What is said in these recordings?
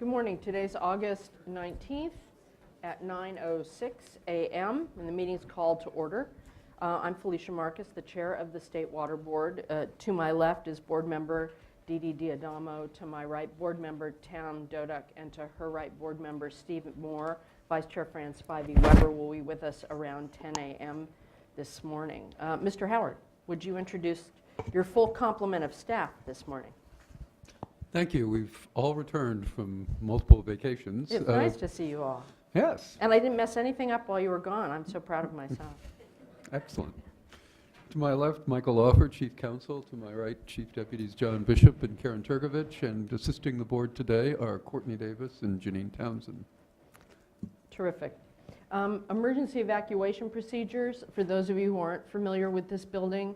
Good morning. Today's August 19th at 9:06 a.m. and the meeting's called to order. I'm Felicia Marcus, the chair of the State Water Board. To my left is board member Dee D'Adamo. To my right, board member Tam Doduck, and to her right, board member Steve Moore. Vice Chair Fran Spivey Weber will be with us around 10 a.m. this morning. Mr. Howard, would you introduce your full complement of staff this morning? Thank you. We've all returned from multiple vacations. It's nice to see you all. Yes. And I didn't mess anything up while you were gone. I'm so proud of myself. Excellent. To my left, Michael Offer, Chief Counsel. To my right, Chief Deputies John Bishop and Karen Turgovich. And assisting the board today are Courtney Davis and Janine Townsend. Terrific. Emergency evacuation procedures. For those of you who aren't familiar with this building,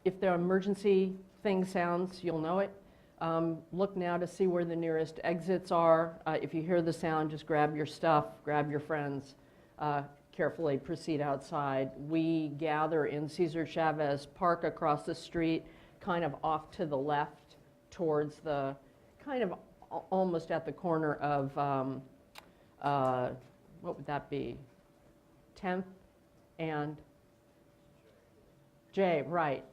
if the emergency thing sounds, you'll know it. Look now to see where the nearest exits are. If you hear the sound, just grab your stuff, grab your friends, carefully proceed outside. We gather in Cesar Chavez Park across the street, kind of off to the left towards the, kind of almost at the corner of, what would that be? 10th and J, right.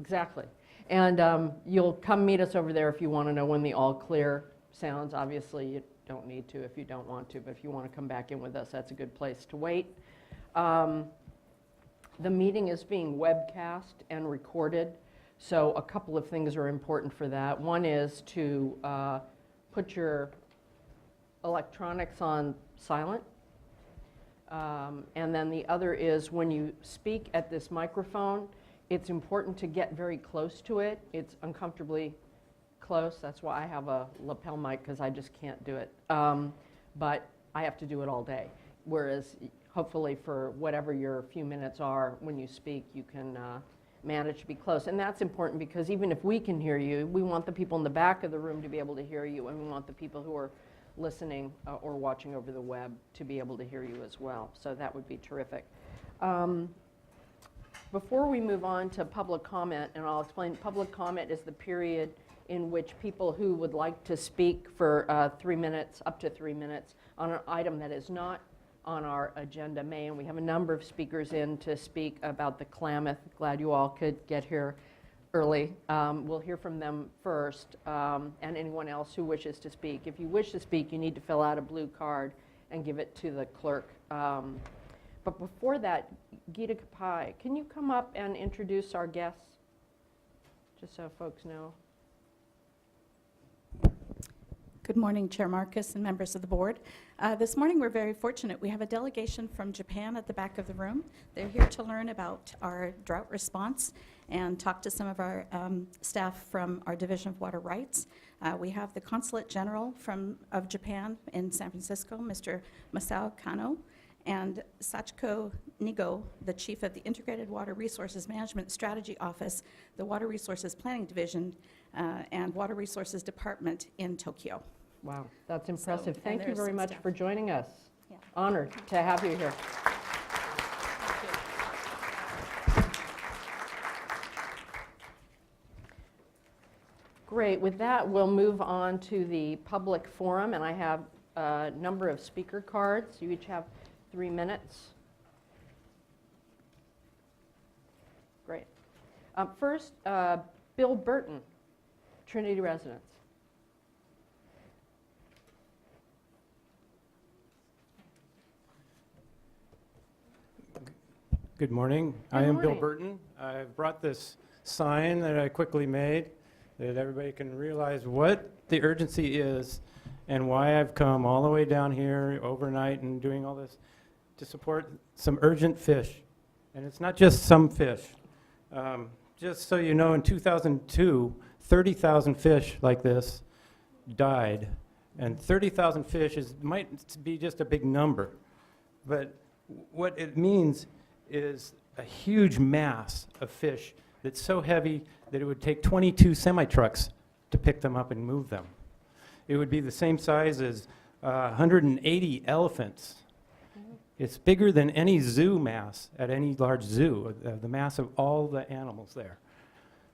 Exactly. And you'll come meet us over there if you want to know when the all clear sounds. Obviously, you don't need to if you don't want to, but if you want to come back in with us, that's a good place to wait. The meeting is being webcast and recorded, so a couple of things are important for that. One is to put your electronics on silent. And then the other is when you speak at this microphone, it's important to get very close to it. It's uncomfortably close. That's why I have a lapel mic, because I just can't do it. But I have to do it all day. Whereas hopefully for whatever your few minutes are when you speak, you can manage to be close. And that's important because even if we can hear you, we want the people in the back of the room to be able to hear you, and we want the people who are listening or watching over the web to be able to hear you as well. So that would be terrific. Before we move on to public comment, and I'll explain, public comment is the period in which people who would like to speak for 3 minutes, up to 3 minutes, on an item that is not on our agenda may. And we have a number of speakers in to speak about the Klamath. Glad you all could get here early. We'll hear from them first, and anyone else who wishes to speak. If you wish to speak, you need to fill out a blue card and give it to the clerk. But before that, Gita Kapai, can you come up and introduce our guests, just so folks know? Good morning, Chair Marcus and members of the board. This morning we're very fortunate. We have a delegation from Japan at the back of the room. They're here to learn about our drought response and talk to some of our staff from our Division of Water Rights. We have the Consulate General of Japan in San Francisco, Mr. Masao Kano, and Sachiko Nigo, the chief of the Integrated Water Resources Management Strategy Office, the Water Resources Planning Division, and Water Resources Department in Tokyo. Wow, that's impressive. So, Thank you very much staff. for joining us. Yeah. Honored to have you here. Great. With that, we'll move on to the public forum, and I have a number of speaker cards. You each have 3 minutes. Great. First, Bill Burton, Trinity residents. Good morning. I am Bill Burton. I've brought this sign that I quickly made that everybody can realize what the urgency is and why I've come all the way down here overnight and doing all this to support some urgent fish. And it's not just some fish. Just so you know, in 2002, 30,000 fish like this died. And 30,000 fish might be just a big number. But what it means is a huge mass of fish that's so heavy that it would take 22 semi-trucks to pick them up and move them. It would be the same size as 180 elephants. It's bigger than any zoo mass at any large zoo, the mass of all the animals there.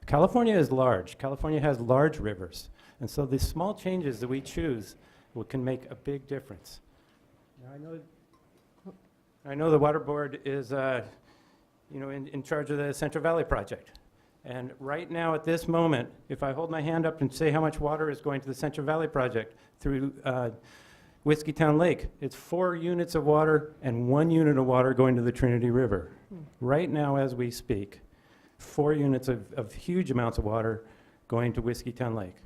California is large. California has large rivers. And so the small changes that we choose can make a big difference. Now, I know the Water Board is in charge of the Central Valley Project. And right now, at this moment, if I hold my hand up and say how much water is going to the Central Valley Project through Whiskeytown Lake, it's 4 units of water and 1 unit of water going to the Trinity River. Right now, as we speak, 4 units of huge amounts of water going to Whiskeytown Lake.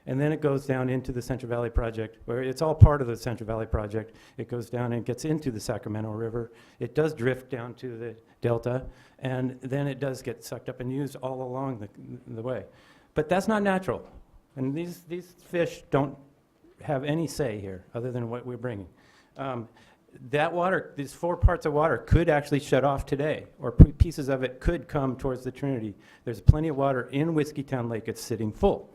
And then it goes down into the Central Valley Project, where it's all part of the Central Valley Project. It goes down and gets into the Sacramento River. It does drift down to the Delta, and then it does get sucked up and used all along the way. But that's not natural. And these fish don't have any say here other than what we're bringing. That water, these 4 parts of water could actually shut off today, or pieces of it could come towards the Trinity. There's plenty of water in Whiskeytown Lake. It's sitting full.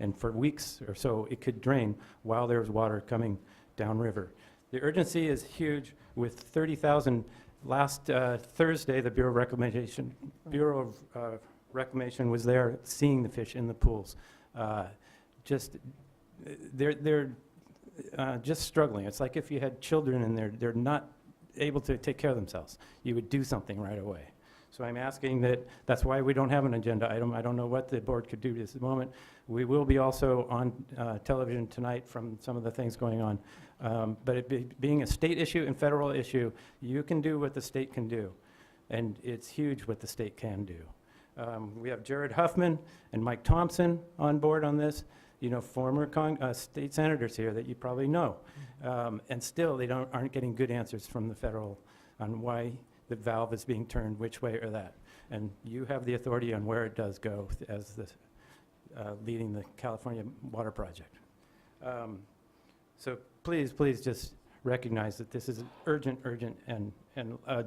And for weeks or so, it could drain while there's water coming downriver. The urgency is huge. With 30,000 last Thursday, the Bureau of Reclamation was there seeing the fish in the pools. They're just struggling. It's like if you had children and they're not able to take care of themselves. You would do something right away. So I'm asking that's why we don't have an agenda item. I don't know what the board could do at this moment. We will be also on television tonight from some of the things going on. But being a state issue and federal issue, you can do what the state can do. And it's huge what the state can do. We have Jared Huffman and Mike Thompson on board on this, former state senators here that you probably know. And still, they aren't getting good answers from the federal on why the valve is being turned which way or that. And you have the authority on where it does go as the leading the California Water Project. So please just recognize that this is urgent, and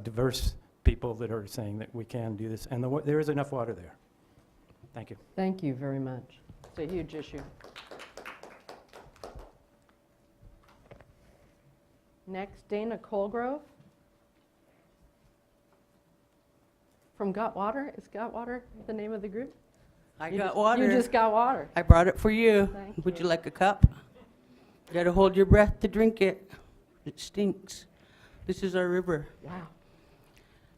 diverse people that are saying that we can do this, and there is enough water there. Thank you. Thank you very much. It's a huge issue. Next, Dana Colgrove from Got Water. Is Got Water the name of the group? I You got just- water. You just got water. I brought it for you. Thank Would you. you like a cup? You gotta hold your breath to drink it. It stinks. This is our river. Wow.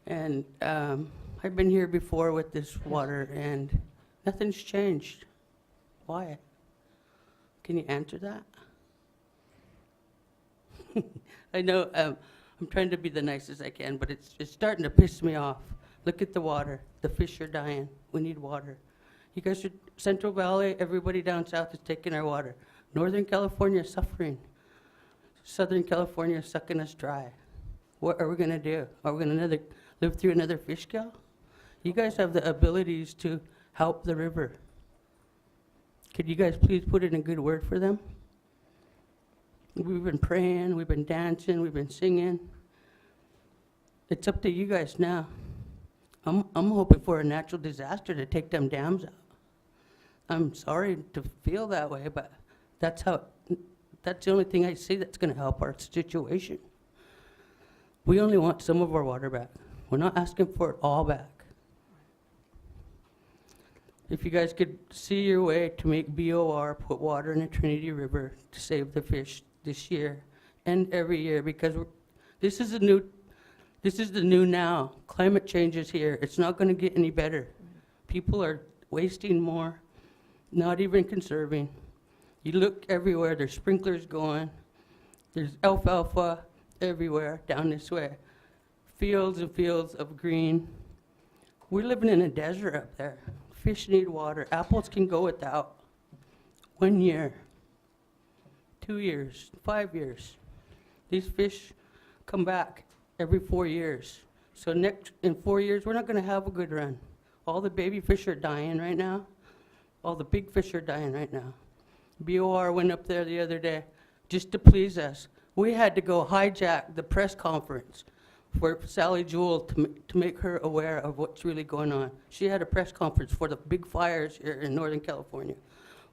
And I've been here before with this water and nothing's changed. Why? Can you answer that? I know I'm trying to be the nicest I can, but it's starting to piss me off. Look at the water. The fish are dying. We need water. You guys are Central Valley, everybody down south is taking our water. Northern California is suffering. Southern California is sucking us dry. What are we going to do? Are we going to live through another fish kill? You guys have the abilities to help the river. Could you guys please put in a good word for them? We've been praying, we've been dancing, we've been singing. It's up to you guys now. I'm hoping for a natural disaster to take them dams out. I'm sorry to feel that way, but that's the only thing I see that's going to help our situation. We only want some of our water back. We're not asking for it all back. If you guys could see your way to make BOR put water in the Trinity River to save the fish this year and every year, because this is the new now. Climate change is here. It's not going to get any better. People are wasting more, not even conserving. You look everywhere, there's sprinklers going, there's alfalfa everywhere down this way. Fields and fields of green. We're living in a desert up there. Fish need water. Apples can go without. 1 year, 2 years, 5 years. These fish come back every 4 years. So in 4 years, we're not going to have a good run. All the baby fish are dying right now. All the big fish are dying right now. BOR went up there the other day just to please us. We had to go hijack the press conference for Sally Jewell to make her aware of what's really going on. She had a press conference for the big fires here in Northern California.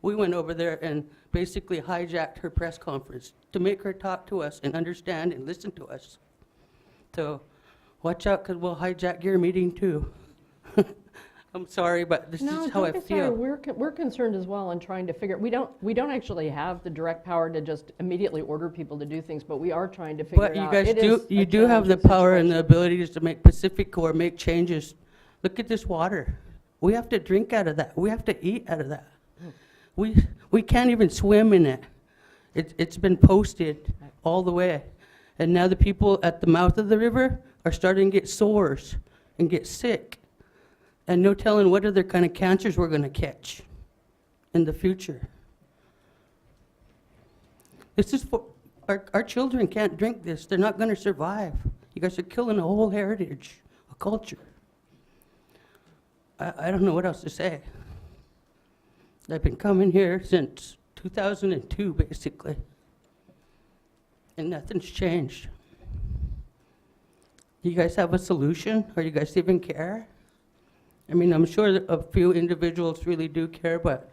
We went over there and basically hijacked her press conference to make her talk to us and understand and listen to us. So watch out, because we'll hijack your meeting too. I'm sorry, but this No, is how I don't be sorry. feel. We're concerned as well in trying to figure, we don't actually have the direct power to just immediately order people to do things, but we are trying to figure But it you out. guys It do, is a you do have the challenging power and the situation. abilities to make Pacific Corps make changes. Look at this water. We have to drink out of that. We have to eat out of that. We can't even swim in it. It's been posted all the way. And now the people at the mouth of the river are starting to get sores and get sick. And no telling what other kind of cancers we're going to catch in the future. This is for, our children can't drink this. They're not going to survive. You guys are killing a whole heritage, a culture. I don't know what else to say. I've been coming here since 2002, basically. And nothing's changed. Do you guys have a solution? Or you guys even care? I mean, I'm sure that a few individuals really do care, but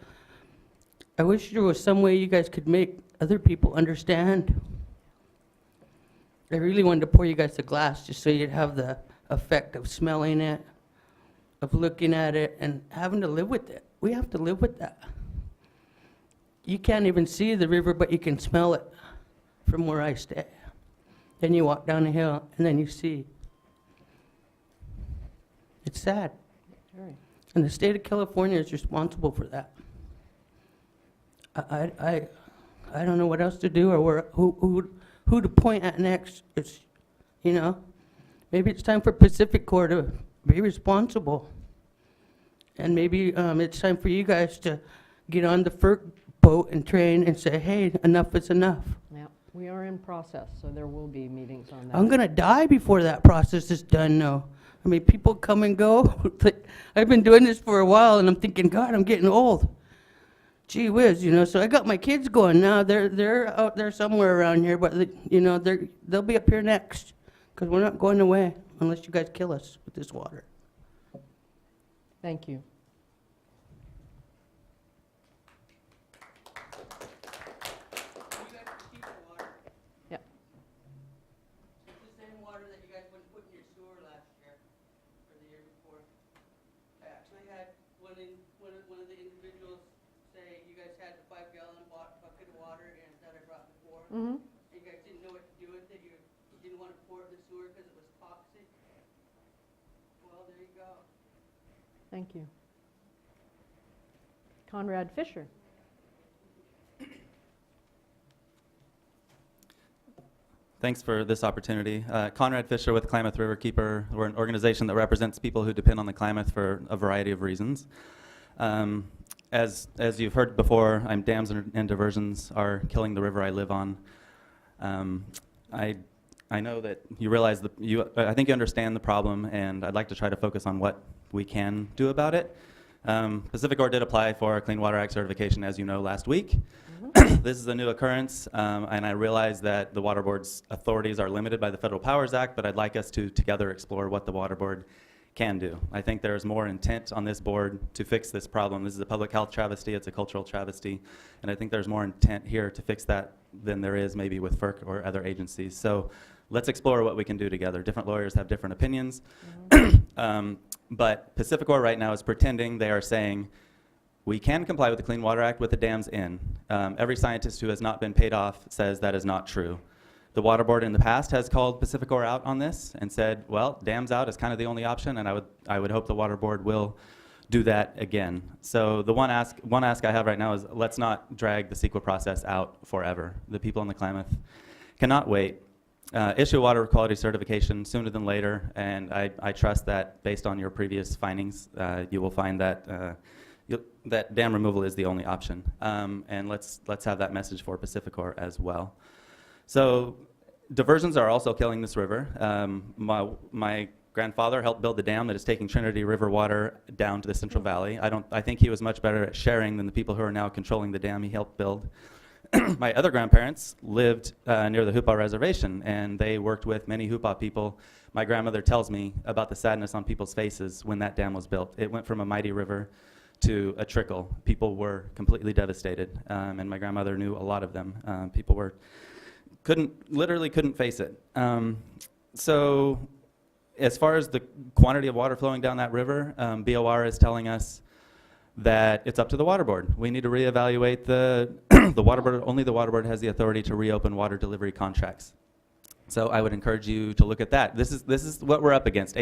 I wish there was some way you guys could make other people understand. I really wanted to pour you guys a glass just so you'd have the effect of smelling it, of looking at it, and having to live with it. We have to live with that. You can't even see the river, but you can smell it from where I stay. Then you walk down the hill, and then you see. It's sad. Very. And the state of California is responsible for that. I don't know what else to do or where, who to point at next. It's, you know, maybe it's time for Pacific Corps to be responsible. And maybe it's time for you guys to get on the FERC boat and train and say, hey, enough is enough. Yeah, we are in process, so there will be meetings on that. I'm going to die before that process is done, though. I mean, people come and go. I've been doing this for a while, and I'm thinking, God, I'm getting old. Gee whiz, you know, so I got my kids going now. They're out there somewhere around here, but, you know, they'll be up here next, because we're not going away unless you guys kill us with this water. Thank you. Yep. It's the same water that you guys wouldn't put in your sewer last year, or the year before. I actually had one of the individuals say, you guys had the 5-gallon bucket of water and that I brought before. Mm-hmm. You guys didn't know what to do with it, you didn't want to pour it in the sewer because it was toxic. Well, there you go. Thank you. Conrad Fisher. Thanks for this opportunity. Conrad Fisher with Klamath Riverkeeper. We're an organization that represents people who depend on the Klamath for a variety of reasons. As you've heard before, dams and diversions are killing the river I live on. I know that you realize I think you understand the problem, and I'd like to try to focus on what we can do about it. Pacific Corps did apply for a Clean Water Act certification, as you know, last week. This is a new occurrence, and I realize that the Water Board's authorities are limited by the Federal Powers Act, but I'd like us to together explore what the Water Board can do. I think there's more intent on this board to fix this problem. This is a public health travesty, it's a cultural travesty, and I think there's more intent here to fix that than there is maybe with FERC or other agencies. So let's explore what we can do together. Different lawyers have different opinions, but Pacific Corps right now is pretending they are saying, we can comply with the Clean Water Act with the dams in. Every scientist who has not been paid off says that is not true. The Water Board in the past has called Pacific Corps out on this and said, well, dams out is kind of the only option, and I would hope the Water Board will do that again. So the one ask I have right now is, let's not drag the CEQA process out forever. The people in the Klamath cannot wait. Issue water quality certification sooner than later, and I trust that based on your previous findings, you will find that that dam removal is the only option. And let's have that message for Pacific Corps as well. So diversions are also killing this river. My grandfather helped build the dam that is taking Trinity River water down to the Central Valley. I think he was much better at sharing than the people who are now controlling the dam he helped build. My other grandparents lived near the Hupa Reservation, and they worked with many Hupa people. My grandmother tells me about the sadness on people's faces when that dam was built. It went from a mighty river to a trickle. People were completely devastated, and my grandmother knew a lot of them. People literally couldn't face it. So as far as the quantity of water flowing down that river, BOR is telling us that it's up to the water board. We need to reevaluate the the water board. Only the water board has the authority to reopen water delivery contracts. So I would encourage you to look at that. This is what we're up against.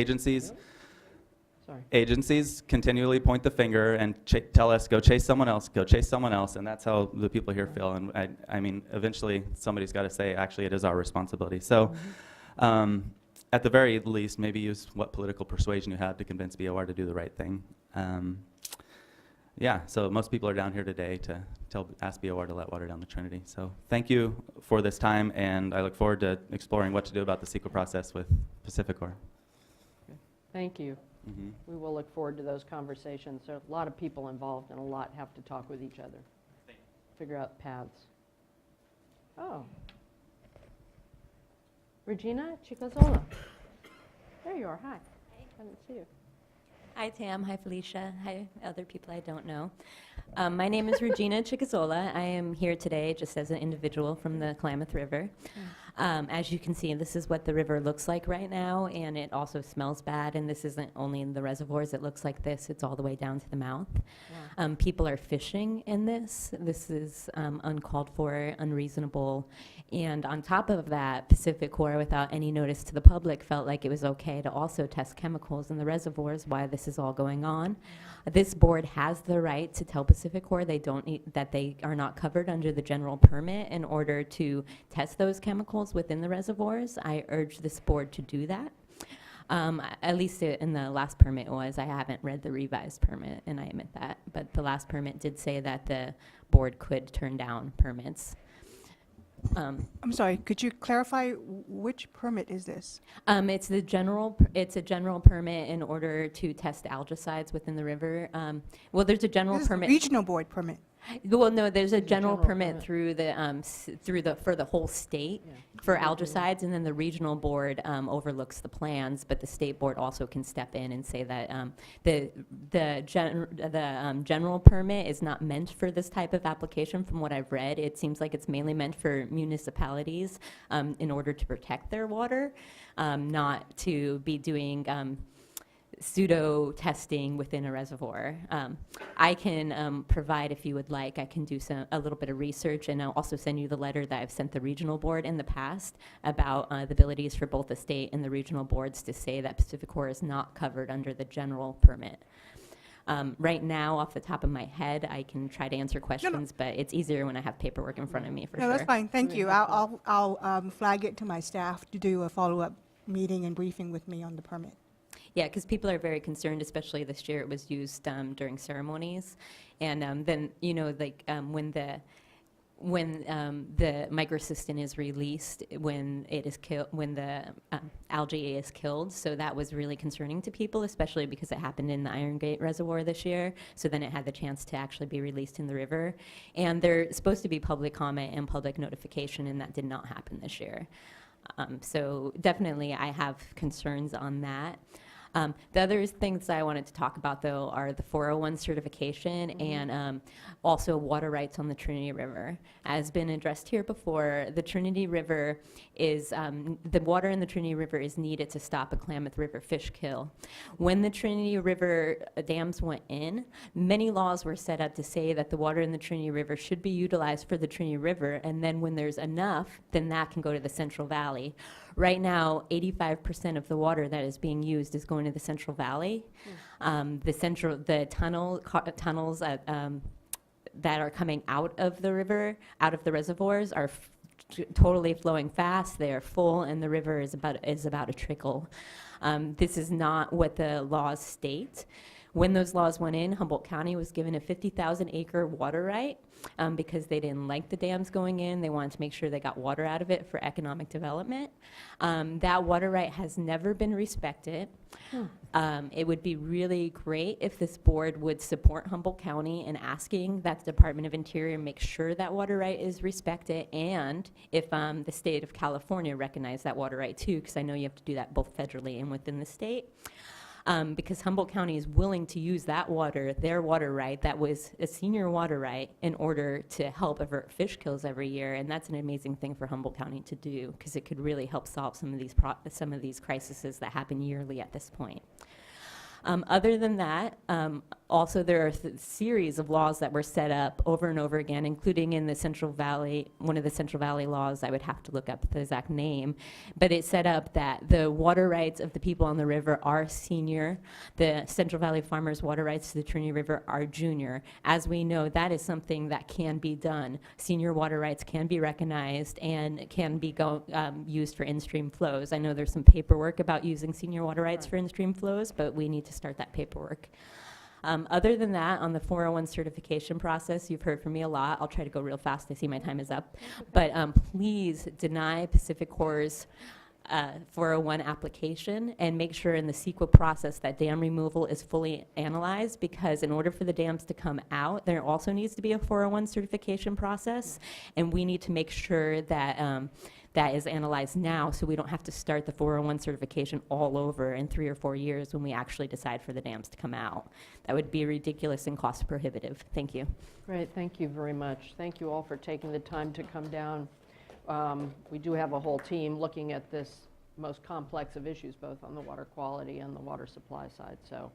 Sorry. Agencies continually point the finger and tell us, go chase someone else, and that's how the people here feel. And I mean, eventually somebody's got to say, actually, it is our responsibility. So at the very least, maybe use what political persuasion you have to convince BOR to do the right thing. Yeah, so most people are down here today to ask BOR to let water down the Trinity. So thank you for this time, and I look forward to exploring what to do about the CEQA process with Pacificor. Thank you. Mm-hmm. We will look forward to those conversations. There are a lot of people involved, and a lot have to talk with each other, figure out paths. Oh. Regina Chicazola. There you are. Hi. I didn't see you. Hi, Tam. Hi, Felicia. Hi, other people I don't know. My name is Regina Chicazola. I am here today just as an individual from the Klamath River. As you can see, this is what the river looks like right now, and it also smells bad, and this isn't only in the reservoirs. It looks like this. It's all the way down to the mouth. Wow. People are fishing in this. This is uncalled for, unreasonable, and on top of that, Pacificor, without any notice to the public, felt like it was okay to also test chemicals in the reservoirs while this is all going on. This board has the right to tell Pacificor that they are not covered under the general permit in order to test those chemicals within the reservoirs. I urge this board to do that. At least in the last permit was. I haven't read the revised permit, and I admit that. But the last permit did say that the board could turn down permits. I'm sorry, could you clarify which permit is this? It's a general permit in order to test algicides within the river. Well, there's a general This is the permit. regional board permit. Well, no, there's a There's a general general permit permit. for the whole state Yeah. for algicides, and then the regional board overlooks the plans, but the state board also can step in and say that the general permit is not meant for this type of application. From what I've read, it seems like it's mainly meant for municipalities in order to protect their water, not to be doing pseudo testing within a reservoir. I can provide, if you would like, I can do a little bit of research, and I'll also send you the letter that I've sent the regional board in the past about the abilities for both the state and the regional boards to say that Pacificor is not covered under the general permit. Right now, off the top of my head, I can try to answer questions, but it's easier when I have paperwork in front of me, for No, sure. that's fine, thank you. I'll flag it to my staff to do a follow-up meeting and briefing with me on the permit. Yeah, because people are very concerned, especially this year. It was used during ceremonies, and then like when the microcystin is released, when the algae is killed. So that was really concerning to people, especially because it happened in the Iron Gate Reservoir this year. So then it had the chance to actually be released in the river, and there's supposed to be public comment and public notification, and that did not happen this year. So definitely, I have concerns on that. The other things I wanted to talk about, though, are the 401 certification and also water rights on the Trinity River. As been addressed here before, the Trinity River is, the water in the Trinity River is needed to stop a Klamath River fish kill. When the Trinity River dams went in, many laws were set up to say that the water in the Trinity River should be utilized for the Trinity River, and then when there's enough, then that can go to the Central Valley. Right now, 85% of the water that is being used is going to the Central Valley. The tunnels that are coming out of the river, out of the reservoirs, are totally flowing fast. They are full, and the river is about a trickle. This is not what the laws state. When those laws went in, Humboldt County was given a 50,000 acre water right because they didn't like the dams going in. They wanted to make sure they got water out of it for economic development. That water right has never been respected. It would be really great if this board would support Humboldt County in asking that the Department of Interior make sure that water right is respected, and if the state of California recognize that water right too, because I know you have to do that both federally and within the state. because Humboldt County is willing to use that water, their water right, that was a senior water right, in order to help avert fish kills every year. And that's an amazing thing for Humboldt County to do, because it could really help solve some of these crises that happen yearly at this point. Other than that, also there are a series of laws that were set up over and over again, including in the Central Valley, one of the Central Valley laws. I would have to look up the exact name, but it set up that the water rights of the people on the river are senior. The Central Valley farmers' water rights to the Trinity River are junior. As we know, that is something that can be done. Senior water rights can be recognized and can be used for in-stream flows. I know there's some paperwork about using senior water rights for in-stream flows, but we need to start that paperwork. Other than that, on the 401 certification process, you've heard from me a lot. I'll try to go real fast. I see my time is up. But please deny Pacific Corps' 401 application, and make sure in the CEQA process that dam removal is fully analyzed, because in order for the dams to come out, there also needs to be a 401 certification process, and we need to make sure that that is analyzed now, so we don't have to start the 401 certification all over in 3 or 4 years when we actually decide for the dams to come out. That would be ridiculous and cost prohibitive. Thank you. Great, thank you very much. Thank you all for taking the time to come down. We do have a whole team looking at this most complex of issues, both on the water quality and the water supply side. So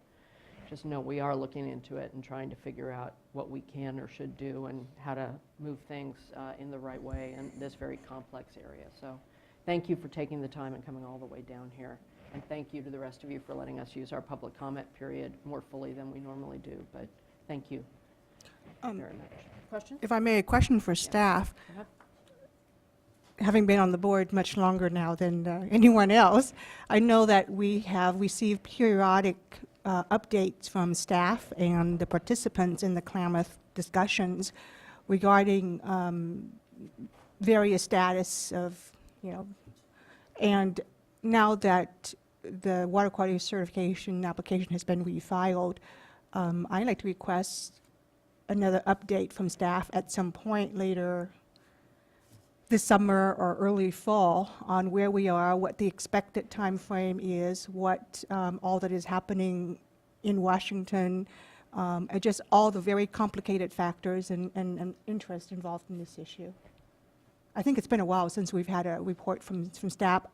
just know we are looking into it and trying to figure out what we can or should do and how to move things in the right way in this very complex area. So thank you for taking the time and coming all the way down here. And thank you to the rest of you for letting us use our public comment period more fully than we normally do. But thank you very much. Questions? If I may, a question for staff. Uh-huh. Having been on the board much longer now than anyone else, I know that we have received periodic updates from staff and the participants in the Klamath discussions regarding various status of, and now that the water quality certification application has been refiled, I'd like to request another update from staff at some point later this summer or early fall on where we are, what the expected time frame is, what all that is happening in Washington, and just all the very complicated factors and interest involved in this issue. I think it's been a while since we've had a report from staff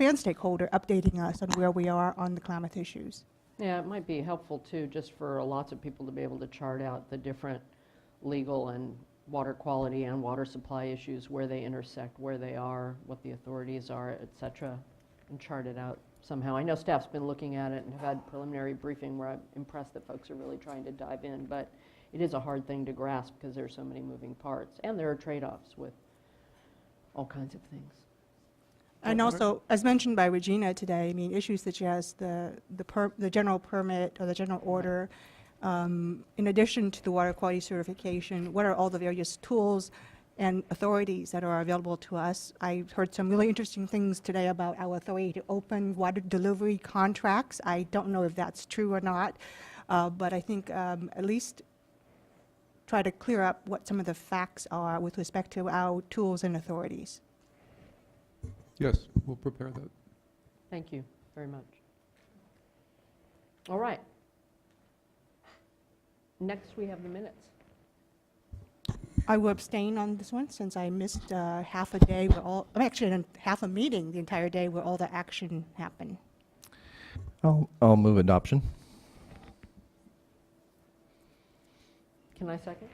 and stakeholder updating us on where we are on the Klamath issues. Yeah, it might be helpful too, just for lots of people to be able to chart out the different legal and water quality and water supply issues, where they intersect, where they are, what the authorities are, et cetera, and chart it out somehow. I know staff's been looking at it and have had preliminary briefing where I'm impressed that folks are really trying to dive in, but it is a hard thing to grasp because there are so many moving parts, and there are trade-offs with all kinds of things. And also, as mentioned by Regina today, I mean, issues such as the general permit or the general order, in addition to the water quality certification, what are all the various tools and authorities that are available to us? I heard some really interesting things today about our authority to open water delivery contracts. I don't know if that's true or not, but I think at least try to clear up what some of the facts are with respect to our tools and authorities. Yes, we'll prepare that. Thank you very much. All right. Next, we have the minutes. I will abstain on this one since I missed half a day actually half a meeting the entire day where all the action happened. I'll move adoption. Can I second?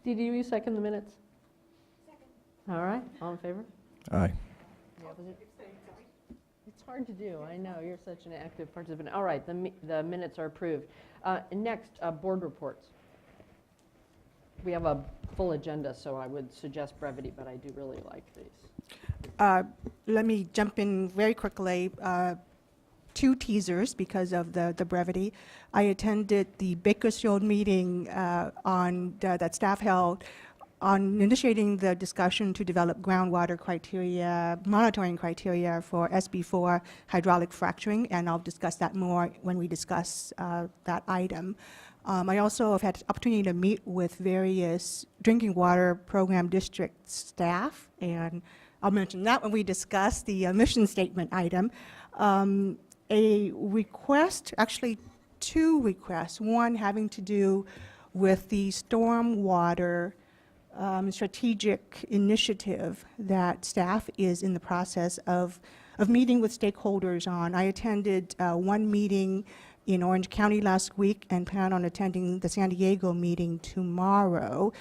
Did you second the minutes? Second. All right, all in favor? Aye. It's hard to do, I know, you're such an active participant. All right, the minutes are approved. Next, board reports. We have a full agenda, so I would suggest brevity, but I do really like these. Let me jump in very quickly. 2 teasers because of the brevity. I attended the Bakersfield meeting that staff held on initiating the discussion to develop groundwater criteria, monitoring criteria for SB4 hydraulic fracturing, and I'll discuss that more when we discuss that item. I also have had the opportunity to meet with various drinking water program district staff, and I'll mention that when we discuss the mission statement item. A request, actually two requests, one having to do with the stormwater strategic initiative that staff is in the process of meeting with stakeholders on. I attended one meeting in Orange County last week and plan on attending the San Diego meeting tomorrow.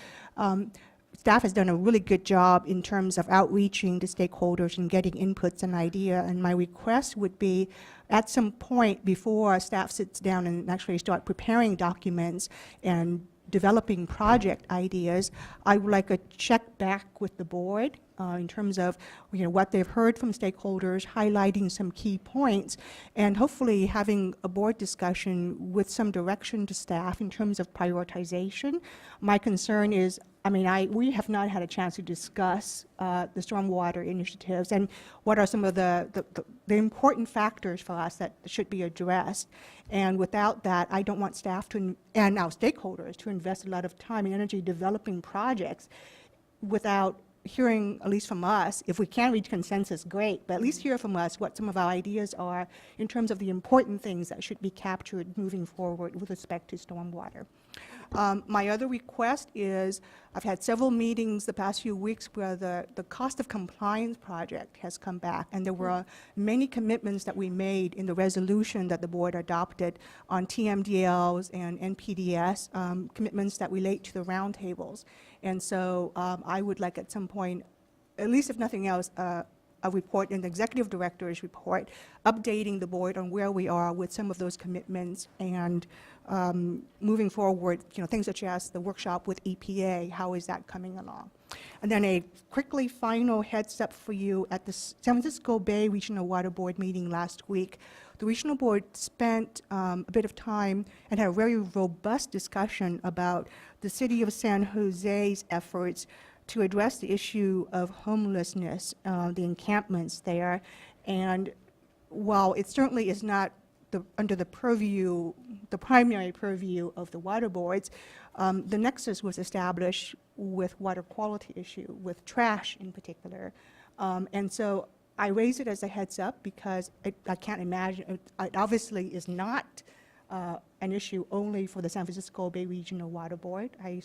Staff has done a really good job in terms of outreaching to stakeholders and getting inputs and idea, and my request would be at some point before staff sits down and actually start preparing documents and developing project ideas, I would like a check back with the board in terms of what they've heard from stakeholders, highlighting some key points, and hopefully having a board discussion with some direction to staff in terms of prioritization. My concern is, we have not had a chance to discuss the stormwater initiatives and what are some of the important factors for us that should be addressed. And without that, I don't want staff to, and our stakeholders, to invest a lot of time and energy developing projects without hearing, at least from us, if we can reach consensus, great, but at least hear from us what some of our ideas are in terms of the important things that should be captured moving forward with respect to stormwater. My other request is, I've had several meetings the past few weeks where the cost of compliance project has come back, and there were many commitments that we made in the resolution that the board adopted on TMDLs and NPDS, commitments that relate to the roundtables. And so I would like at some point, at least if nothing else, a report, an executive director's report, updating the board on where we are with some of those commitments and moving forward, things such as the workshop with EPA, how is that coming along? And then a quickly final heads up for you at the San Francisco Bay Regional Water Board meeting last week. The regional board spent a bit of time and had a very robust discussion about the city of San Jose's efforts to address the issue of homelessness, the encampments there. And while it certainly is not under the primary purview of the water boards, the nexus was established with water quality issue, with trash in particular. And so I raise it as a heads up because I can't imagine, it obviously is not an issue only for the San Francisco Bay Regional Water Board. I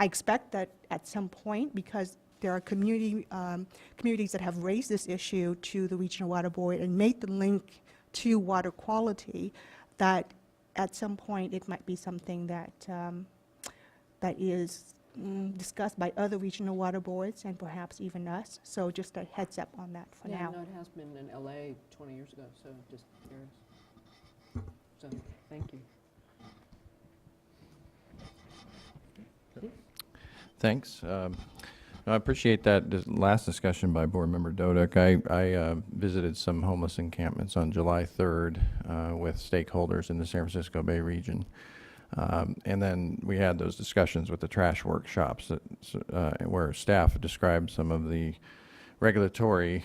expect that at some point, because there are communities that have raised this issue to the Regional Water Board and made the link to water quality, that at some point it might be something that that is discussed by other regional water boards and perhaps even us. So just a heads up on that for now. No, it has been in LA 20 years ago, so just curious. So thank you. Thanks. I appreciate that last discussion by Board Member Dodek. I visited some homeless encampments on July 3rd with stakeholders in the San Francisco Bay region. And then we had those discussions with the trash workshops where staff described some of the regulatory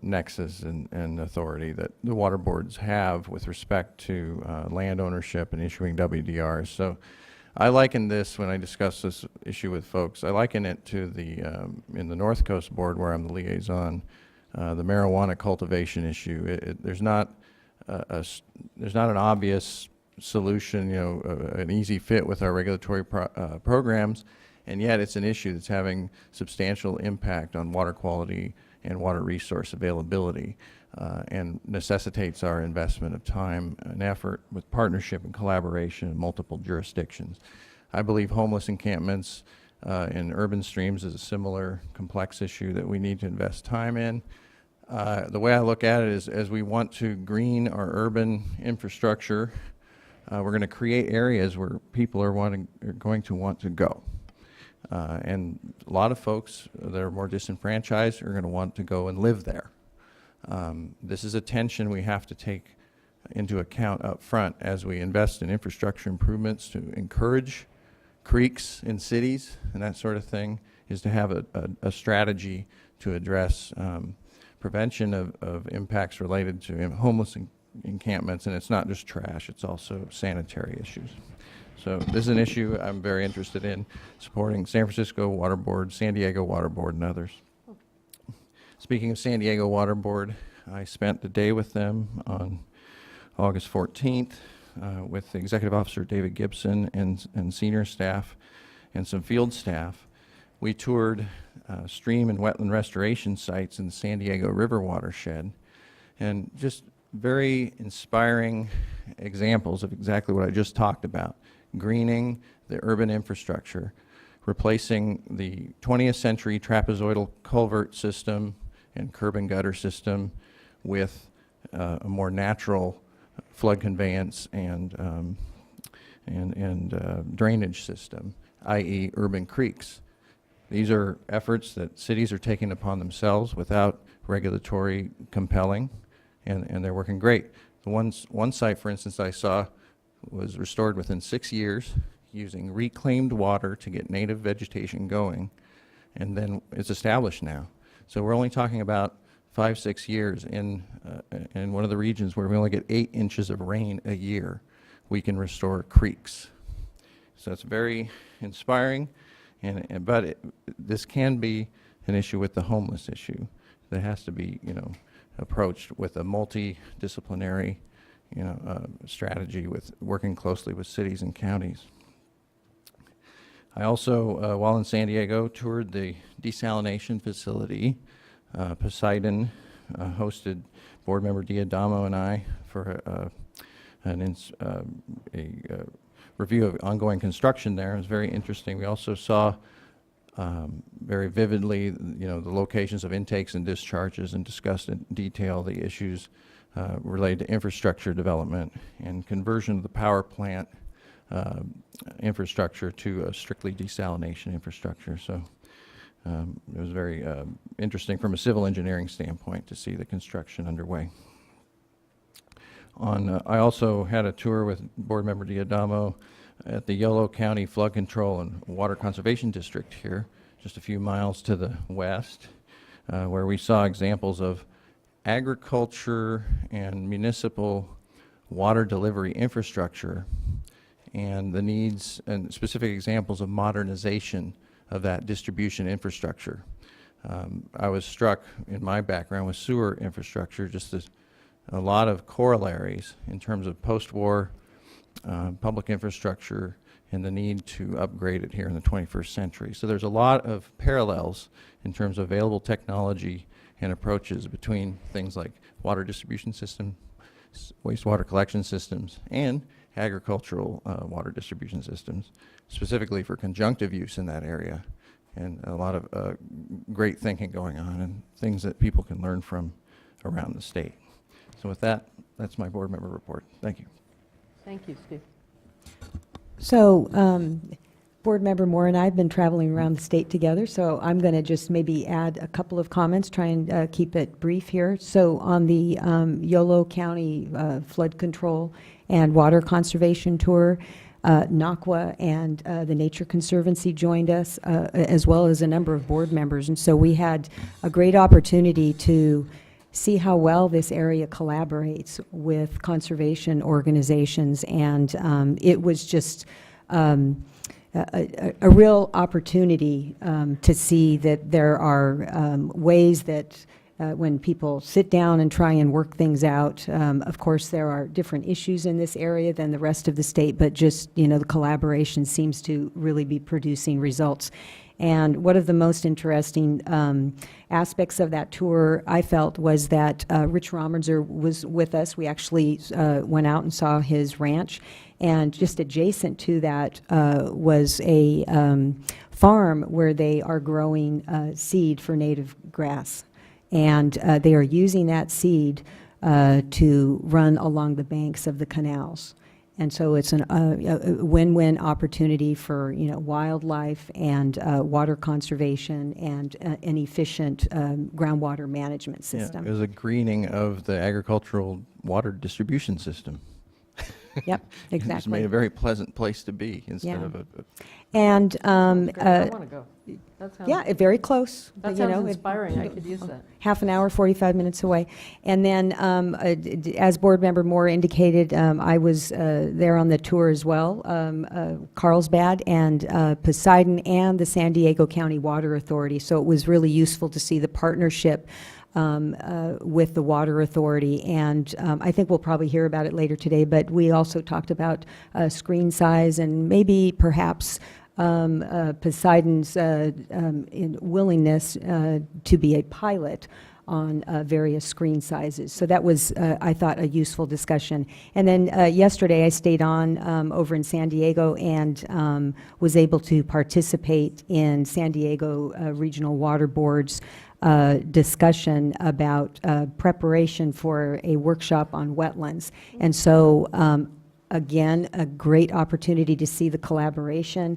nexus and authority that the water boards have with respect to land ownership and issuing WDRs. So I liken this, when I discuss this issue with folks, I liken it to the, in the North Coast Board where I'm the liaison, the marijuana cultivation issue. There's not an obvious solution, an easy fit with our regulatory programs, and yet it's an issue that's having substantial impact on water quality and water resource availability, and necessitates our investment of time and effort with partnership and collaboration in multiple jurisdictions. I believe homeless encampments in urban streams is a similar complex issue that we need to invest time in. The way I look at it is, as we want to green our urban infrastructure, we're going to create areas where people are going to want to go. And a lot of folks that are more disenfranchised are going to want to go and live there. This is a tension we have to take into account up front as we invest in infrastructure improvements to encourage creeks in cities and that sort of thing, is to have a strategy to address prevention of impacts related to homeless encampments. And it's not just trash, it's also sanitary issues. So this is an issue I'm very interested in supporting San Francisco Water Board, San Diego Water Board, and others. Speaking of San Diego Water Board, I spent the day with them on August 14th with Executive Officer David Gibson and senior staff and some field staff. We toured stream and wetland restoration sites in the San Diego River watershed, and just very inspiring examples of exactly what I just talked about. Greening the urban infrastructure, replacing the 20th century trapezoidal culvert system and curb and gutter system with a more natural flood conveyance and drainage system, i.e. urban creeks. These are efforts that cities are taking upon themselves without regulatory compelling, and they're working great. The one site, for instance, I saw was restored within 6 years using reclaimed water to get native vegetation going, and then it's established now. So we're only talking about 5-6 years in one of the regions where we only get 8 inches of rain a year, we can restore creeks. So it's very inspiring, but this can be an issue with the homeless issue that has to be, approached with a multidisciplinary, strategy with working closely with cities and counties. I also, while in San Diego, toured the desalination facility. Poseidon hosted board member Diadamo and I for a review of ongoing construction there. It was very interesting. We also saw very vividly, the locations of intakes and discharges, and discussed in detail the issues related to infrastructure development and conversion of the power plant infrastructure to a strictly desalination infrastructure. So it was very interesting from a civil engineering standpoint to see the construction underway. I also had a tour with board member Diadamo at the Yolo County Flood Control and Water Conservation District here, just a few miles to the west, where we saw examples of agriculture and municipal water delivery infrastructure and the needs and specific examples of modernization of that distribution infrastructure. I was struck in my background with sewer infrastructure, just a lot of corollaries in terms of post-war public infrastructure and the need to upgrade it here in the 21st century. So there's a lot of parallels in terms of available technology and approaches between things like water distribution systems, wastewater collection systems, and agricultural water distribution systems, specifically for conjunctive use in that area. And a lot of great thinking going on and things that people can learn from around the state. So with that, that's my board member report. Thank you. Thank you, Steve. So, Board Member Moore and I have been traveling around the state together, so I'm going to just maybe add a couple of comments, try and keep it brief here. So on the Yolo County Flood Control and Water Conservation Tour, NACWA and the Nature Conservancy joined us, as well as a number of board members. And so we had a great opportunity to see how well this area collaborates with conservation organizations. And it was just a real opportunity to see that there are ways that when people sit down and try and work things out, of course there are different issues in this area than the rest of the state, but just, the collaboration seems to really be producing results. And one of the most interesting aspects of that tour, I felt, was that Rich Romerzer was with us. We actually went out and saw his ranch. And just adjacent to that was a farm where they are growing seed for native grass. And they are using that seed to run along the banks of the canals. And so it's a win-win opportunity for wildlife and water conservation and an efficient groundwater management system. Yeah, it was a greening of the agricultural water distribution system. Yep, It just exactly. made a very pleasant place to be instead Yeah. of a And I want to go. That sounds, Yeah, very close. that you sounds know, inspiring. I could use that. half an hour, 45 minutes away. And then, as Board Member Moore indicated, I was there on the tour as well, Carlsbad and Poseidon and the San Diego County Water Authority. So it was really useful to see the partnership with the Water Authority. And I think we'll probably hear about it later today, but we also talked about screen size and maybe perhaps Poseidon's willingness to be a pilot on various screen sizes. So that was, I thought, a useful discussion. And then yesterday I stayed on over in San Diego and was able to participate in San Diego Regional Water Board's discussion about preparation for a workshop on wetlands. And so again, a great opportunity to see the collaboration.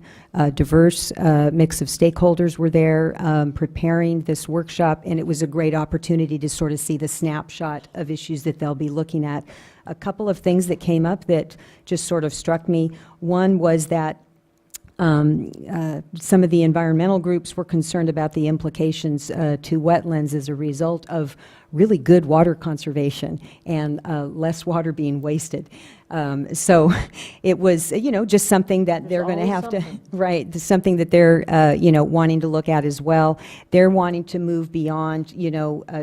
Diverse mix of stakeholders were there preparing this workshop, and it was a great opportunity to sort of see the snapshot of issues that they'll be looking at. A couple of things that came up that just sort of struck me. One was that some of the environmental groups were concerned about the implications to wetlands as a result of really good water conservation and less water being wasted. So it was, just something that they're going to have to, right, something that they're, wanting to look at as well. They're wanting to move beyond,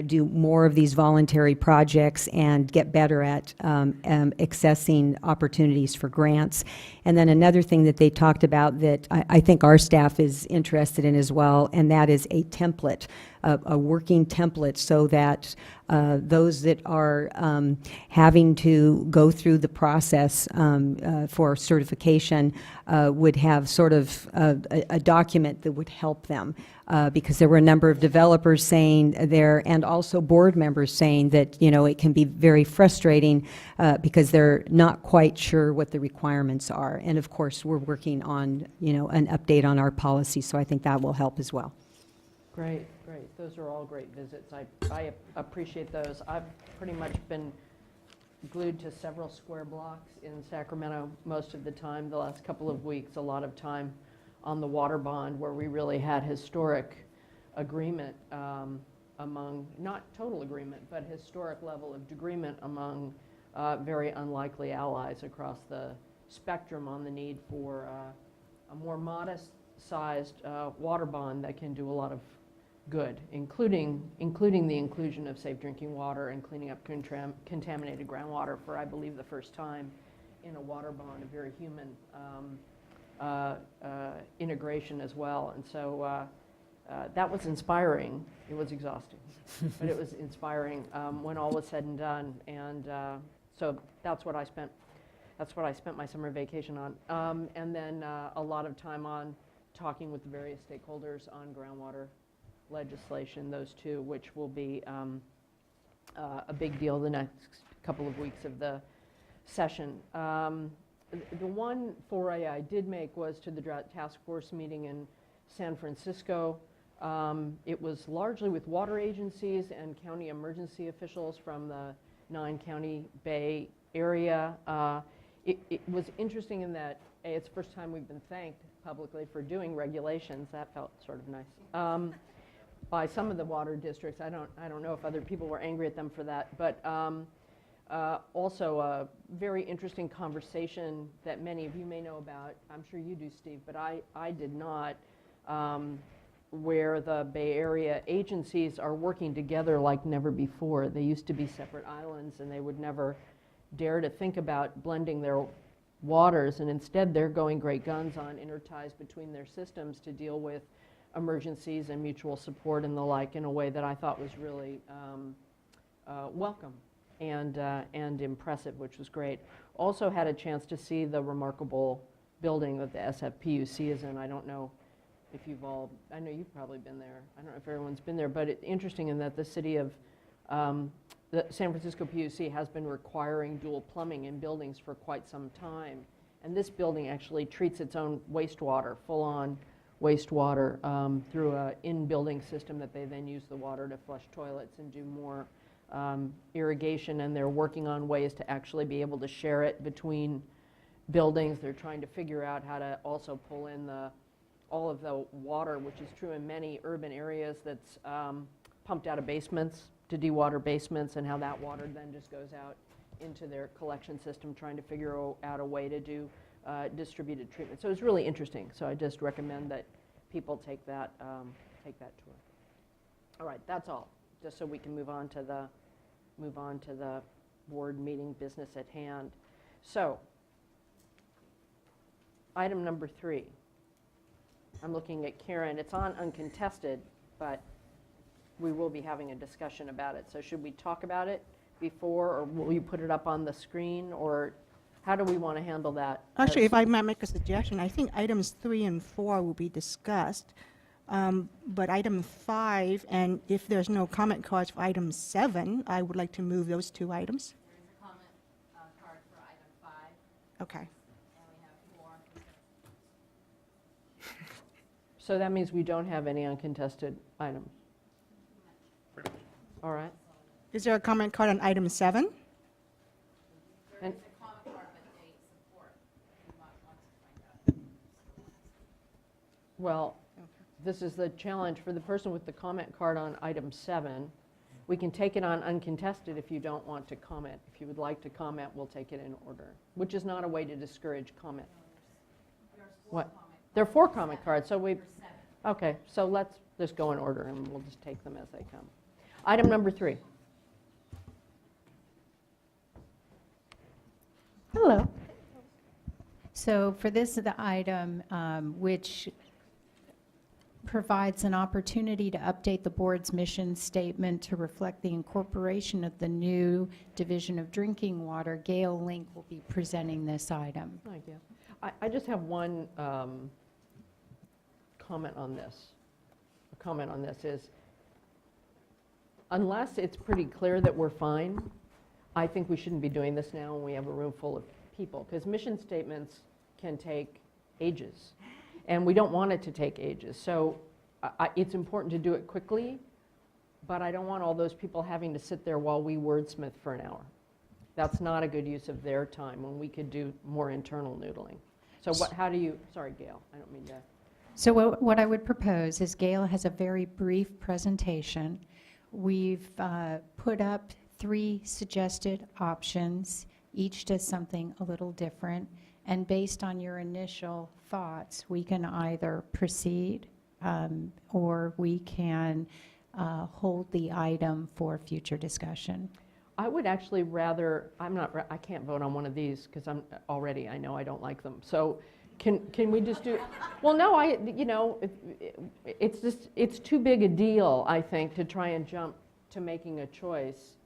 do more of these voluntary projects and get better at accessing opportunities for grants. And then another thing that they talked about that I think our staff is interested in as well, and that is a template, a working template, so that those that are having to go through the process for certification would have sort of a document that would help them. Because there were a number of developers saying there, and also board members saying that, it can be very frustrating because they're not quite sure what the requirements are. And of course, we're working on, an update on our policy, so I think that will help as well. Great, great. Those are all great visits. I appreciate those. I've pretty much been glued to several square blocks in Sacramento most of the time, the last couple of weeks, a lot of time on the water bond, where we really had historic agreement among, not total agreement, but historic level of agreement among very unlikely allies across the spectrum on the need for a more modest-sized water bond that can do a lot of good, including the inclusion of safe drinking water and cleaning up contaminated groundwater for, I believe, the first time in a water bond, a very human integration as well. And so that was inspiring. It was exhausting, but it was inspiring when all was said and done. And so that's what I spent my summer vacation on. And then a lot of time on talking with the various stakeholders on groundwater legislation, those two, which will be a big deal the next couple of weeks of the session. The one foray I did make was to the Drought Task Force meeting in San Francisco. It was largely with water agencies and county emergency officials from the 9-county Bay Area. It was interesting in that it's the first time we've been thanked publicly for doing regulations. That felt sort of nice. By some of the water districts. I don't know if other people were angry at them for that, but also a very interesting conversation that many of you may know about. I'm sure you do, Steve, but I did not, where the Bay Area agencies are working together like never before. They used to be separate islands, and they would never dare to think about blending their waters, and instead they're going great guns on interties between their systems to deal with emergencies and mutual support and the like in a way that I thought was really welcome and impressive, which was great. Also had a chance to see the remarkable building that the SFPUC is in. I don't know if you've all, I know you've probably been there. I don't know if everyone's been there, but it's interesting in that the city of, the San Francisco PUC has been requiring dual plumbing in buildings for quite some time. And this building actually treats its own wastewater, full-on wastewater, through a in-building system that they then use the water to flush toilets and do more irrigation. And they're working on ways to actually be able to share it between buildings. They're trying to figure out how to also pull in the all of the water, which is true in many urban areas, that's pumped out of basements to dewater basements, and how that water then just goes out into their collection system, trying to figure out a way to do distributed treatment. So it's really interesting. So I just recommend that people take that tour. All right, that's all. Just so we can move on to the board meeting business at hand. So, item number 3. I'm looking at Karen. It's on uncontested, but we will be having a discussion about it. So should we talk about it before, or will you put it up on the screen, or how do we want to handle that? Actually, if I might make a suggestion, I think items 3 and 4 will be discussed. But item 5, and if there's no comment cards for item 7, I would like to move those 2 items. There is a comment card for item 5, Okay. and we have 4. So that means we don't have any uncontested items. All right. Is there a comment card on item 7? There And- is a comment card, but they support. You might want to find out. Well, this is the challenge for the person with the comment card on item 7. We can take it on uncontested if you don't want to comment. If you would like to comment, we'll take it in order, which is not a way to discourage comment. What? There are 4 comment cards, so we, okay, so let's just go in order and we'll just take them as they come. Item number 3. Hello. So for this, the item which provides an opportunity to update the board's mission statement to reflect the incorporation of the new Division of Drinking Water, Gail Link will be presenting this item. Thank you. I just have one comment on this. A comment on this is, unless it's pretty clear that we're fine, I think we shouldn't be doing this now when we have a room full of people, because mission statements can take ages, and we don't want it to take ages. So it's important to do it quickly, but I don't want all those people having to sit there while we wordsmith for an hour. That's not a good use of their time when we could do more internal noodling. So how do you, sorry, Gail, I don't mean to. So what I would propose is Gail has a very brief presentation. We've put up 3 suggested options. Each does something a little different. And based on your initial thoughts, we can either proceed or we can hold the item for future discussion. I would actually rather, I can't vote on one of these because I know I don't like them. So can we just do, well, no, it's too big a deal, I think, to try and jump to making a choice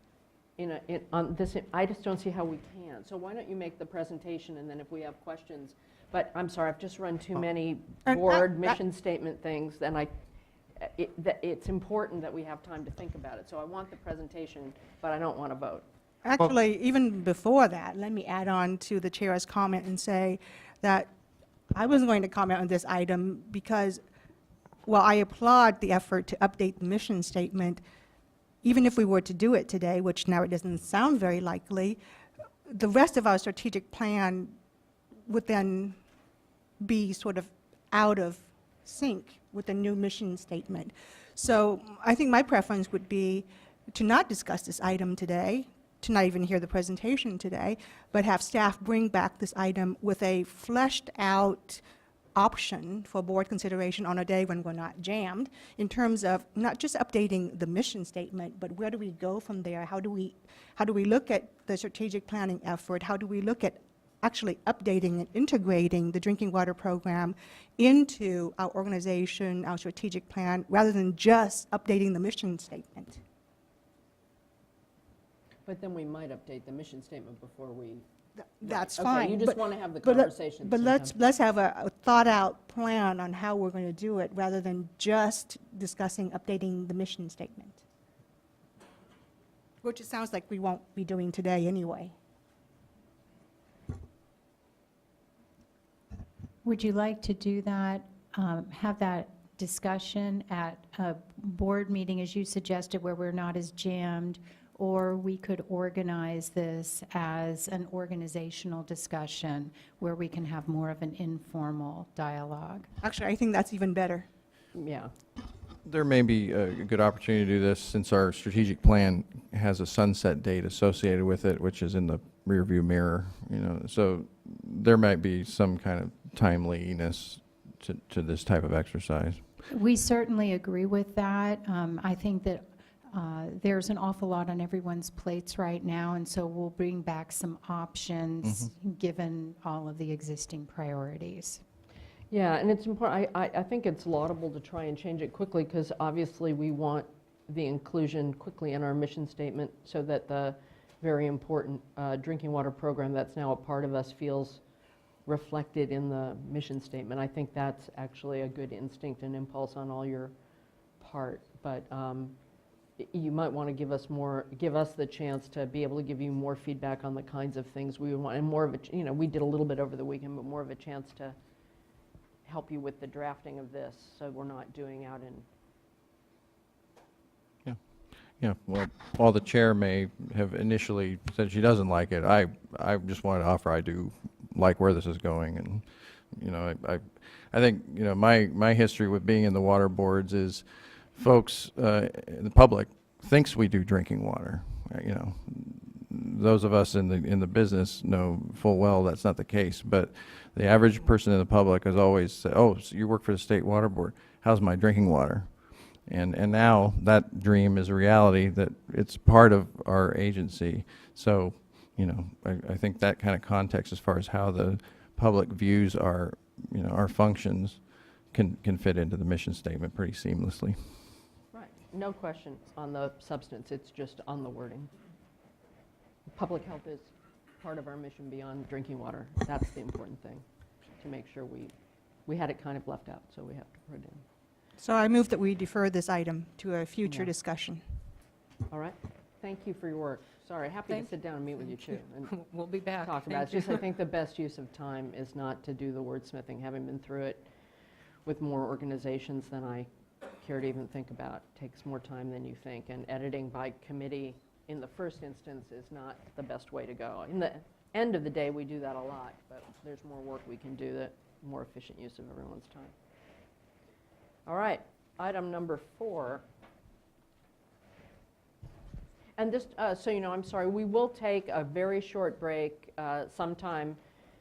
on this. I just don't see how we can. So why don't you make the presentation, and then if we have questions, but I'm sorry, I've just run too many board mission statement things, and it's important that we have time to think about it. So I want the presentation, but I don't want to vote. Actually, even before that, let me add on to the chair's comment and say that I was going to comment on this item because, while I applaud the effort to update the mission statement, even if we were to do it today, which now it doesn't sound very likely, the rest of our strategic plan would then be sort of out of sync with the new mission statement. So I think my preference would be to not discuss this item today, to not even hear the presentation today, but have staff bring back this item with a fleshed out option for board consideration on a day when we're not jammed, in terms of not just updating the mission statement, but where do we go from there? How do we look at the strategic planning effort? How do we look at actually updating and integrating the drinking water program into our organization, our strategic plan, rather than just updating the mission statement? But then we might update the mission statement before we. That's Okay, fine. you just but- want to have the but let- conversation. But let's have a thought-out plan on how we're going to do it, rather than just discussing updating the mission statement, which it sounds like we won't be doing today anyway. Would you like to do that, have that discussion at a board meeting, as you suggested, where we're not as jammed, or we could organize this as an organizational discussion where we can have more of an informal dialogue. Actually, I think that's even better. Yeah. There may be a good opportunity to do this since our strategic plan has a sunset date associated with it, which is in the rearview mirror, so there might be some kind of timeliness to this type of exercise. We certainly agree with that. I think that there's an awful lot on everyone's plates right now, and so we'll bring back some options given all of the existing priorities. Yeah, and it's important, I think it's laudable to try and change it quickly, because obviously we want the inclusion quickly in our mission statement so that the very important drinking water program that's now a part of us feels reflected in the mission statement. I think that's actually a good instinct and impulse on all your part, but you might want to give us the chance to be able to give you more feedback on the kinds of things we would want, and more of a, we did a little bit over the weekend, but more of a chance to help you with the drafting of this, so we're not doing out in. Yeah, well, while the chair may have initially said she doesn't like it, I just wanted to offer I do like where this is going, and I think my history with being in the water boards is folks the public thinks we do drinking water. Those of us in the business know full well that's not the case, but the average person in the public has always said, oh, so you work for the state water board, how's my drinking water? And now that dream is a reality, that it's part of our agency. So, I think that kind of context as far as how the public views our functions can fit into the mission statement pretty seamlessly. Right, no question on the substance, it's just on the wording. Public health is part of our mission beyond drinking water. That's the important thing, to make sure we had it kind of left out, so we have to put it in. So I move that we defer this item to a future Yeah. discussion. All right, thank you for your work. Sorry, happy to sit down and meet with you too, and We'll be back. talk about it. It's just I think the best use of time is not to do the wordsmithing, having been through it with more organizations than I care to even think about. It takes more time than you think, and editing by committee in the first instance is not the best way to go. In the end of the day, we do that a lot, but there's more work we can do, that more efficient use of everyone's time. All right, item number 4. And just so you know, I'm sorry, we will take a very short break sometime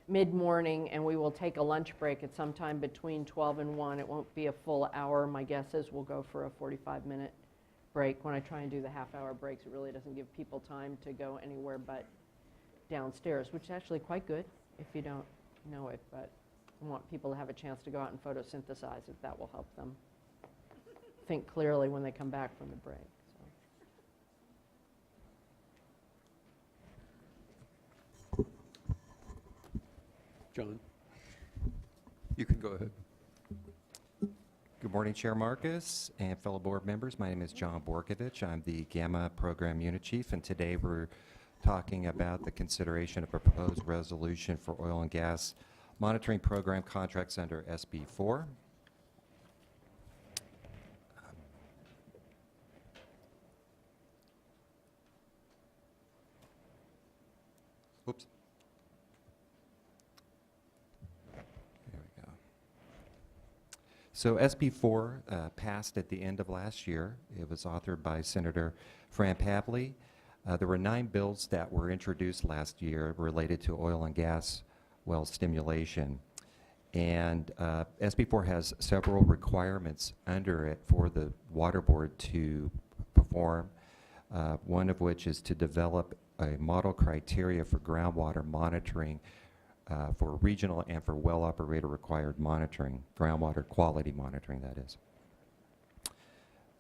mid-morning, and we will take a lunch break at sometime between 12 and 1. It won't be a full hour. My guess is we'll go for a 45-minute break. When I try and do the half-hour breaks, it really doesn't give people time to go anywhere but downstairs, which is actually quite good if you don't know it, but I want people to have a chance to go out and photosynthesize, if that will help them think clearly when they come back from the break. John, you can go ahead. Good morning, Chair Marcus and fellow board members. My name is John Borkovich. I'm the Gamma Program Unit Chief, and today we're talking about the consideration of a proposed resolution for oil and gas monitoring program contracts under SB4. Oops. There we go. So SB4 passed at the end of last year. It was authored by Senator Fran Pavley. There were 9 bills that were introduced last year related to oil and gas well stimulation. And SB4 has several requirements under it for the water board to perform, one of which is to develop a model criteria for groundwater monitoring for regional and for well operator required monitoring, groundwater quality monitoring, that is.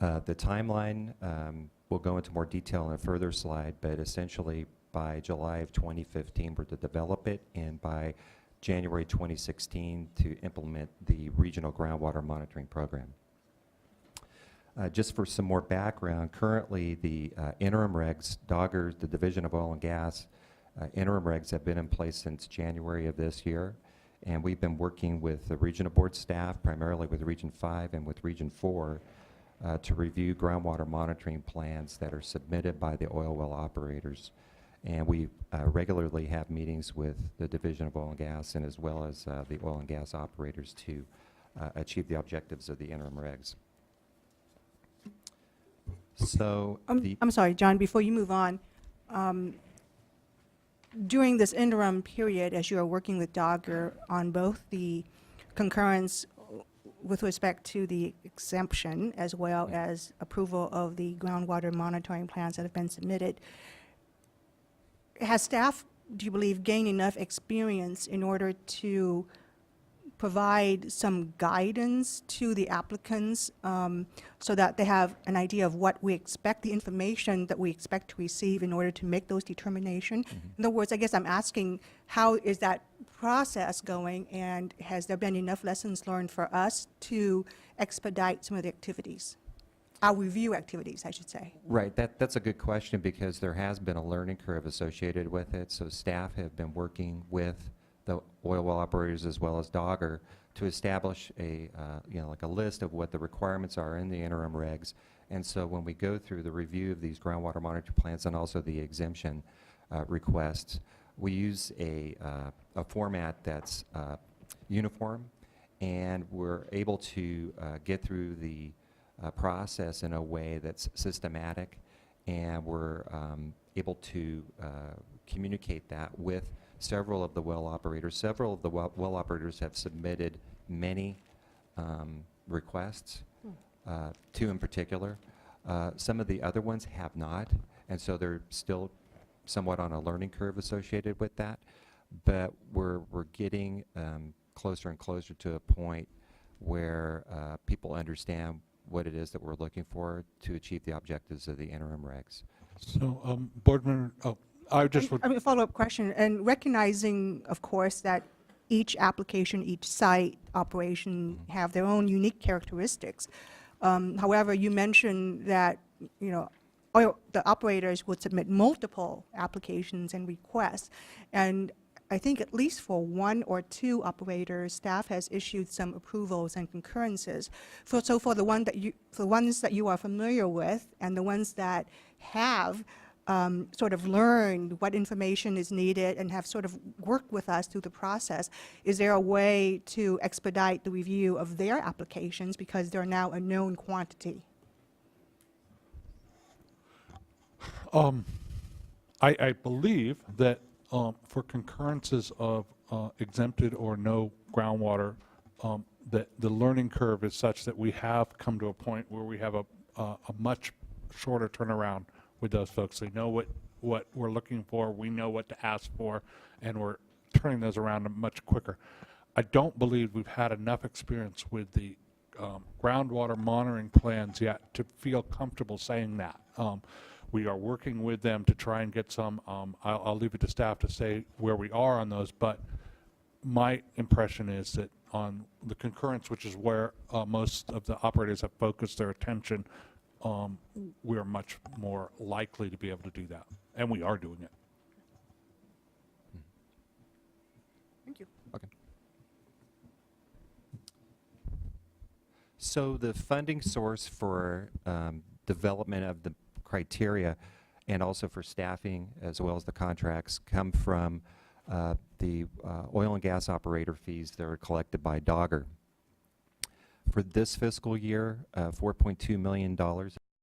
The timeline, we'll go into more detail in a further slide, but essentially by July of 2015 we're to develop it, and by January 2016 to implement the regional groundwater monitoring program. Just for some more background, currently the interim regs, DOGGR, the Division of Oil and Gas, interim regs have been in place since January of this year, and we've been working with the regional board staff, primarily with Region 5 and with Region 4, to review groundwater monitoring plans that are submitted by the oil well operators. And we regularly have meetings with the Division of Oil and Gas and as well as the oil and gas operators to achieve the objectives of the interim regs. So I'm sorry, John, before you move on, during this interim period, as you are working with Dogger on both the concurrence with respect to the exemption as well as approval of the groundwater monitoring plans that have been submitted, has staff, do you believe, gained enough experience in order to provide some guidance to the applicants so that they have an idea of what we expect, the information that we expect to receive in order to make those determinations? In other words, I guess I'm asking, how is that process going, and has there been enough lessons learned for us to expedite some of the activities? Our review activities, I should say. right, that's a good question because there has been a learning curve associated with it. So staff have been working with the oil well operators as well as Dogger to establish a, like a list of what the requirements are in the interim regs. And so when we go through the review of these groundwater monitoring plans and also the exemption requests, we use a format that's uniform, and we're able to get through the process in a way that's systematic, and we're able to communicate that with several of the well operators. Several of the well operators have submitted many requests, two in particular. Some of the other ones have not, and so they're still somewhat on a learning curve associated with that. But we're getting closer and closer to a point where people understand what it is that we're looking for to achieve the objectives of the interim regs. So, Board Member, I just would... I mean, a follow-up question, and recognizing, of course, that each application, each site operation have their own unique characteristics. However, you mentioned that, the operators would submit multiple applications and requests, and I think at least for one or two operators, staff has issued some approvals and concurrences. So for the ones that you are familiar with and the ones that have sort of learned what information is needed and have sort of worked with us through the process, is there a way to expedite the review of their applications because they're now a known quantity? I believe that for concurrences of exempted or no groundwater, that the learning curve is such that we have come to a point where we have a much shorter turnaround with those folks. They know what we're looking for, we know what to ask for, and we're turning those around much quicker. I don't believe we've had enough experience with the groundwater monitoring plans yet to feel comfortable saying that. We are working with them to try and get some, I'll leave it to staff to say where we are on those, but my impression is that on the concurrence, which is where most of the operators have focused their attention, we're much more likely to be able to do that, and we are doing it. Thank you. Okay. So the funding source for development of the criteria and also for staffing as well as the contracts come from the oil and gas operator fees that are collected by Dogger. For this fiscal year, $4.2 million